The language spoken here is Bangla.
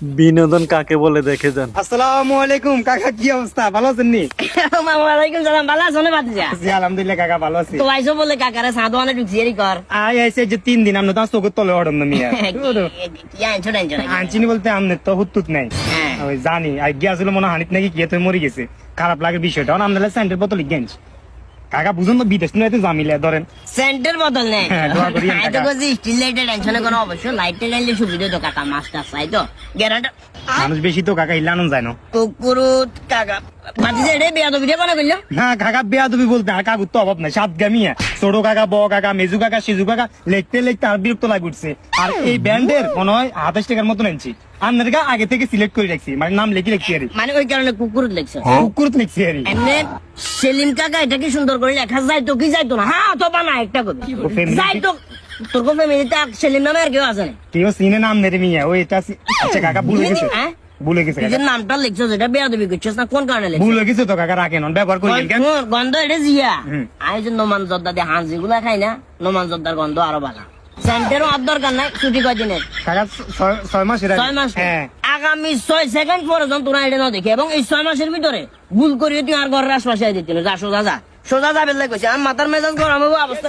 বিনোদন কাকে বলে দেখে যান। আসসালামু আলাইকুম কাকা, কি অবস্থা? ভালো আছেন নি? ওয়ালাইকুম সালাম, ভালো আছো না বাতিজা? জি আলহামদুলিল্লাহ কাকা, ভালো আছি। তো আইসো বলে কাকারে সাদওয়ানে ঢুকছিয়েরি কর। আই আইছে যে 3 দিন আমরা তো চোখের তলে অড়ন না মিয়া। কি আনছো টেনশন নাই। আনচিনি বলতে আমনে তো হুতুত নাই। হ্যাঁ। ওই জানি আই গিয়াছিল মনে হানিত নাকি কি তুই মরে গেছে। খারাপ লাগে বিষয়টা। আমরা সেন্টার বোতল গেঞ্জ কাকা বুঝুন তো, বিদেশ নিয়ে তো জামিলে ধরেন। সেন্টার বদল নেই। হ্যাঁ, দোয়া করি আই তো কাকা। কইছি স্টিল লাইটের টেনশনে কোনো অবশ্য লাইটে লাইলে সুবিধা তো কাকা মাস্টার চাই তো গ্যারান্টি মানুষ বেশি তো কাকা হিলানো যায় না। কুকুরুত কাকা বাতিজা এটাই বেয়াদবি দিয়ে বানা করলো। না কাকা বেয়াদবি বলতে আর কাকুর তো অভাব নাই। সাত গামিয়া ছোট কাকা, বড় কাকা, মেজু কাকা, সিজু কাকা লিখতে লিখতে আর বিরক্ত লাগে উঠছে। আর এই ব্যান্ডের মনে হয় 28 টাকার মতন আনছি। আপনার আগে থেকে সিলেক্ট করে রাখছি, মানে নাম লিখে রাখছি আর মানে ওই কারণে কুকুরুত লেখছো। কুকুর লিখছি আর এমনি সেলিম কাকা এটা কি সুন্দর করে লেখা যাইতো কি যাইতো না? হ্যাঁ তো বানা একটা কথা family- যাইতো। তোর ফ্যামিলিতে সেলিম নামে আর কেউ আছে না? কেউ চিনে নাম নেরে মিয়া ওই এটা আচ্ছা কাকা ভুলে গেছে। হ্যাঁ? ভুলে গেছে তুই যে কাকা। নামটা লিখছো যেটা বেয়াদবি করছিস না কোন কারণে লিখছিস? ভুলে গেছে তো কাকা, রাখেন ব্যবহার করি কেন? গন্ধ এটা জিয়া হুম। আমি যে নোমান জর্দা দিয়ে হাঁসি গুলা খাই না, নোমান জর্দার গন্ধ আরো ভালো। সেন্টারও আর দরকার নাই, ছুটি কয়দিনের? কাকা 6 মাসের আগে। 6 মাস। হ্যাঁ আগামী 6 সেকেন্ড পর্যন্ত তোরা এটা না দেখি এবং এই 6 মাসের ভিতরে ভুল করিয়ে তুই আর ঘরের আশপাশে দিতে যা সোজা যা সোজা যাবে লাগছে। আর মাথার মেজাজ গরম হবো অবস্থা